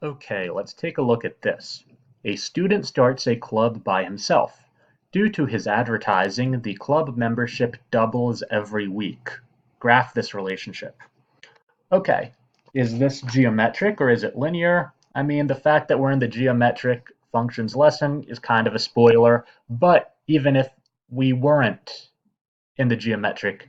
Okay, let's take a look at this. A student starts a club by himself. Due to his advertising, the club membership doubles every week. Graph this relationship. Okay, is this geometric or is it linear? I mean, the fact that we're in the geometric functions lesson is kind of a spoiler, but even if we weren't in the geometric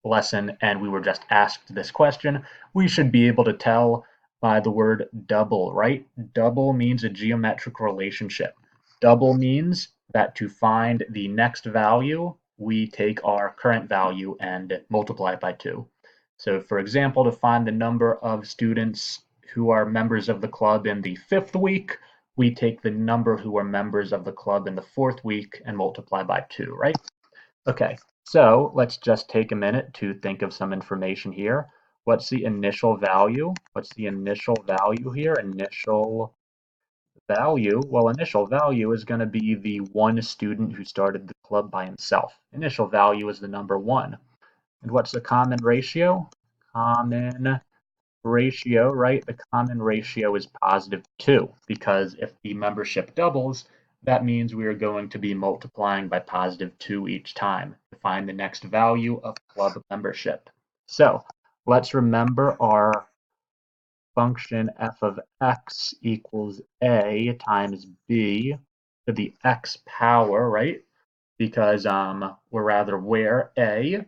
lesson and we were just asked this question, we should be able to tell by the word double, right? Double means a geometric relationship. Double means that to find the next value, we take our current value and multiply it by 2. So for example, to find the number of students who are members of the club in the 5th week, we take the number who are members of the club in the 4th week and multiply by 2, right? Okay, so let's just take a minute to think of some information here. What's the initial value? What's the initial value here? Initial value, well, initial value is going to be the one student who started the club by himself. Initial value is the number 1. And what's the common ratio? Common ratio, right? The common ratio is +2 because if the membership doubles, that means we are going to be multiplying by +2 each time to find the next value of club membership. So let's remember our function f of x equals a times b to the x power, right? Because we're rather aware a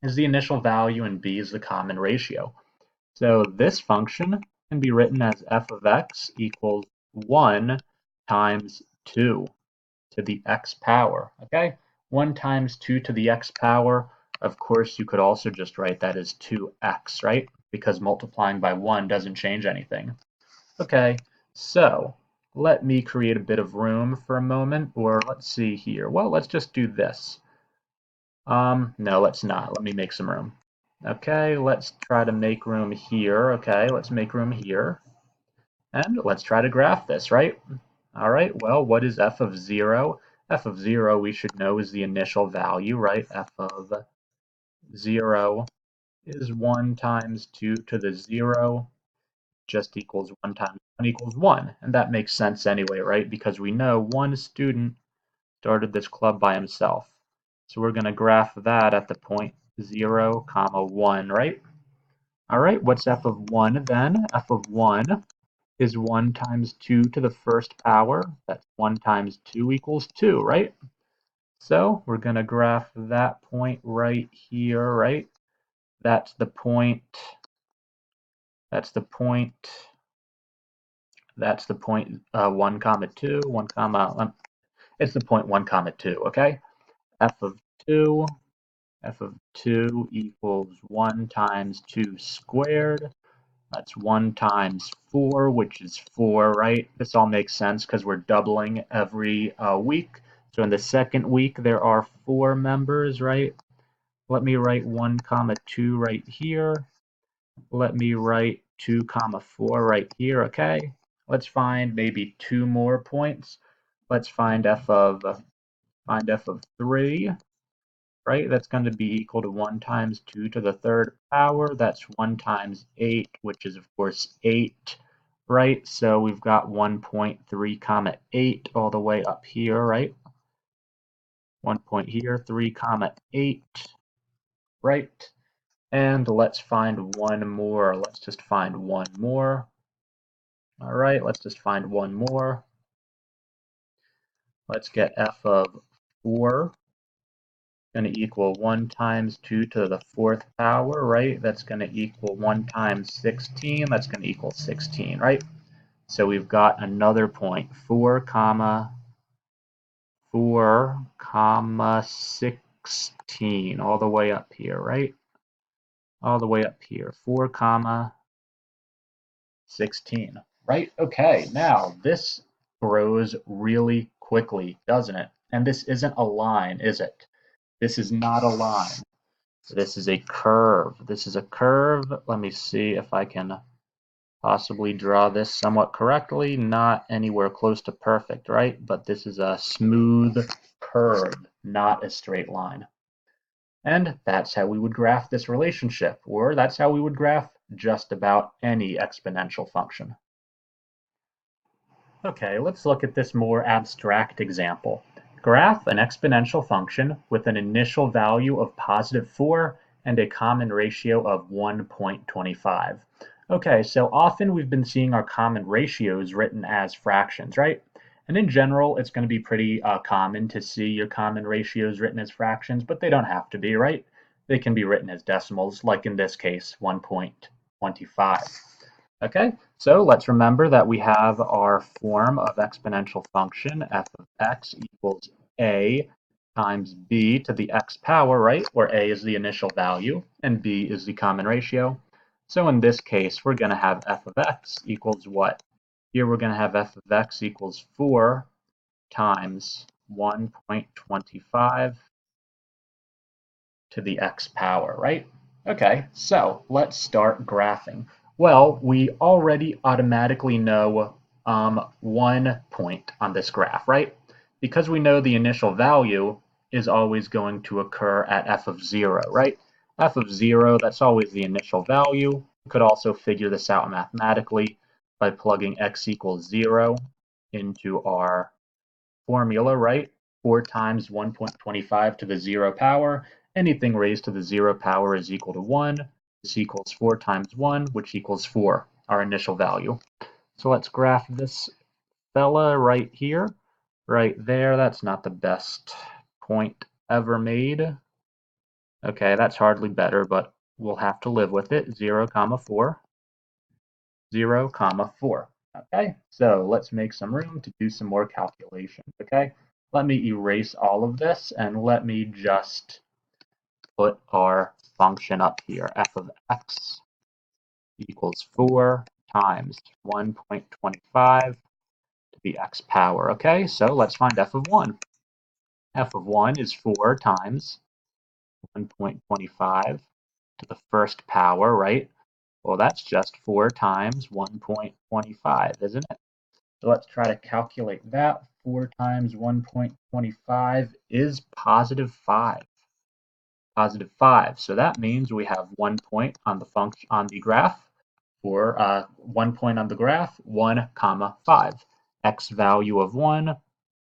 is the initial value and b is the common ratio. So this function can be written as f of x equals 1 times 2 to the x power, okay? 1 times 2 to the x power, of course you could also just write that as 2x, right? Because multiplying by 1 doesn't change anything. Okay, so let me create a bit of room for a moment, or let's see here. Well, let's just do this. No, let's not. Let me make some room. Okay, let's try to make room here. Okay, let's make room here. And let's try to graph this, right? All right, well, what is f of 0? F of 0 we should know is the initial value, right? F of 0 is 1 times 2 to the 0 just equals 1 times 1 equals 1. And that makes sense anyway, right? Because we know one student started this club by himself. So we're going to graph that at the point 0, comma 1, right? All right, what's f of 1 then? F of 1 is 1 times 2 to the first power. That's 1 times 2 equals 2, right? So we're going to graph that point right here, right? That's the point, that's the point, that's the point 1 comma 2, 1 comma, it's the point 1 comma 2, okay? F of 2, f of 2 equals 1 times 2 squared. That's 1 times 4, which is 4, right? This all makes sense because we're doubling every week. So in the second week, there are 4 members, right? Let me write 1 comma 2 right here. Let me write 2 comma 4 right here, okay? Let's find maybe 2 more points. Let's find f of 3, right? That's going to be equal to 1 times 2 to the third power. That's 1 times 8, which is, of course, 8, right? So we've got 1.3 comma 8 all the way up here, right? 1 point here, 3 comma 8, right? And let's find one more. Let's just find one more. All right, let's just find one more. Let's get f of 4 going to equal 1 times 2 to the 4th power, right? That's going to equal 1 times 16. That's going to equal 16, right? So we've got another point, 4 comma 16, all the way up here, right? All the way up here, 4 comma 16, right? Okay, now this grows really quickly, doesn't it? And this isn't a line, is it? This is not a line. This is a curve. This is a curve. Let me see if I can possibly draw this somewhat correctly. Not anywhere close to perfect, right? But this is a smooth curve, not a straight line. And that's how we would graph this relationship, or that's how we would graph just about any exponential function. Okay, let's look at this more abstract example. Graph an exponential function with an initial value of +4 and a common ratio of 1.25. Okay, so often we've been seeing our common ratios written as fractions, right? And in general, it's going to be pretty common to see your common ratios written as fractions, but they don't have to be, right? They can be written as decimals, like in this case, 1.25. Okay, so let's remember that we have our form of exponential function f of x equals a times b to the x power, right? Where a is the initial value and b is the common ratio. So in this case, we're going to have f of x equals what? Here we're going to have f of x equals 4 times 1.25 to the x power, right? Okay, so let's start graphing. Well, we already automatically know 1 point on this graph, right? Because we know the initial value is always going to occur at f of 0, right? F of 0, that's always the initial value. We could also figure this out mathematically by plugging x equals 0 into our formula, right? 4 times 1.25 to the 0 power. Anything raised to the 0 power is equal to 1. This equals 4 times 1, which equals 4, our initial value. So let's graph this fella right here. Right there, that's not the best point ever made. Okay, that's hardly better, but we'll have to live with it. 0, 4. 0, 4. Okay, so let's make some room to do some more calculations, okay? Let me erase all of this and let me just put our function up here. F of x equals 4 times 1.25 to the x power, okay? So let's find f of 1. F of 1 is 4 times 1.25 to the first power, right? Well, that's just 4 times 1.25, isn't it? So let's try to calculate that. 4 times 1.25 is +5. +5. So that means we have 1 point on the function on the graph, or 1 point on the graph, 1, 5. X value of 1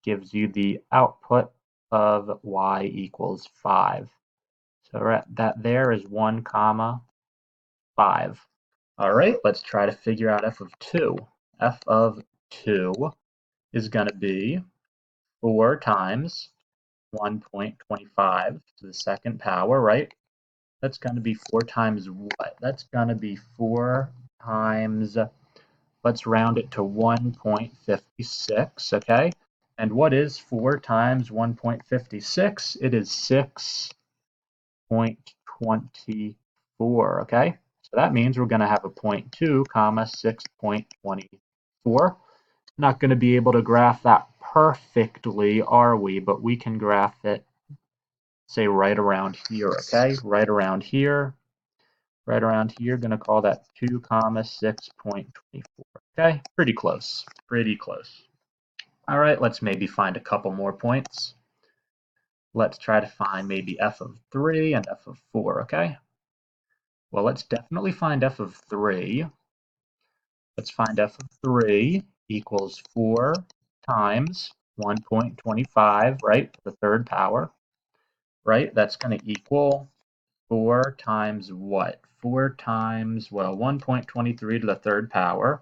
gives you the output of y equals 5. So that there is 1, 5. All right, let's try to figure out f of 2. F of 2 is going to be 4 times 1.25 to the second power, right? That's going to be 4 times what? That's going to be 4 times, let's round it to 1.56, okay? And what is 4 times 1.56? It is 6.24, okay? So that means we're going to have a 0.2, 6.24. Not going to be able to graph that perfectly, are we? But we can graph it, say, right around here, okay? Right around here. Right around here, going to call that 2, 6.24, okay? Pretty close. Pretty close. All right, let's maybe find a couple more points. Let's try to find maybe f of 3 and f of 4, okay? Well, let's definitely find f of 3. Let's find f of 3 equals 4 times 1.25, right? The third power, right? That's going to equal 4 times what? 4 times, well, 1.23 to the third power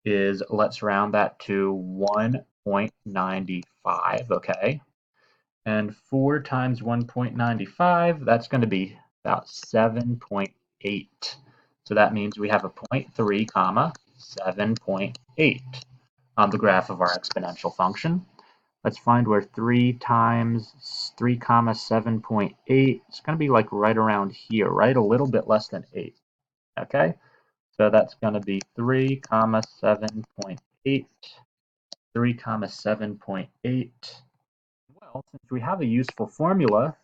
is, let's round that to 1.95, okay? And 4 times 1.95, that's going to be about 7.8. So that means we have a 0.3, 7.8 on the graph of our exponential function. Let's find where 3 times 3, 7.8, it's going to be like right around here, right? A little bit less than 8, okay? So that's going to be 3, 7.8, 3, 7.8. Well, since we have a useful formula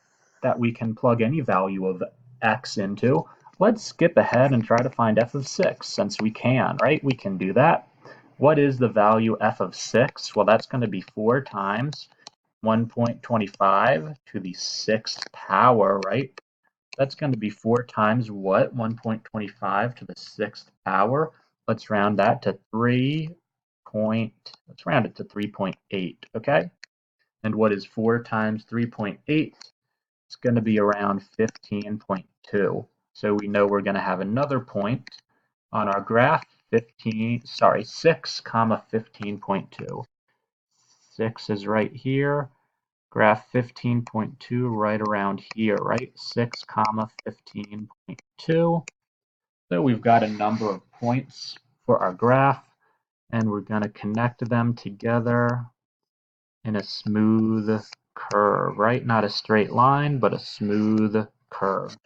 that we can plug any value of x into, let's skip ahead and try to find f of 6, since we can, right? We can do that. What is the value f of 6? Well, that's going to be 4 times 1.25 to the 6th power, right? That's going to be 4 times what? 1.25 to the 6th power. Let's round that to 3, let's round it to 3.8, okay? And what is 4 times 3.8? It's going to be around 15.2. So we know we're going to have another point on our graph, 6, comma 15.2. 6 is right here. Graph 15.2 right around here, right? 6, comma 15.2. So we've got a number of points for our graph, and we're going to connect them together in a smooth curve, right? Not a straight line, but a smooth curve.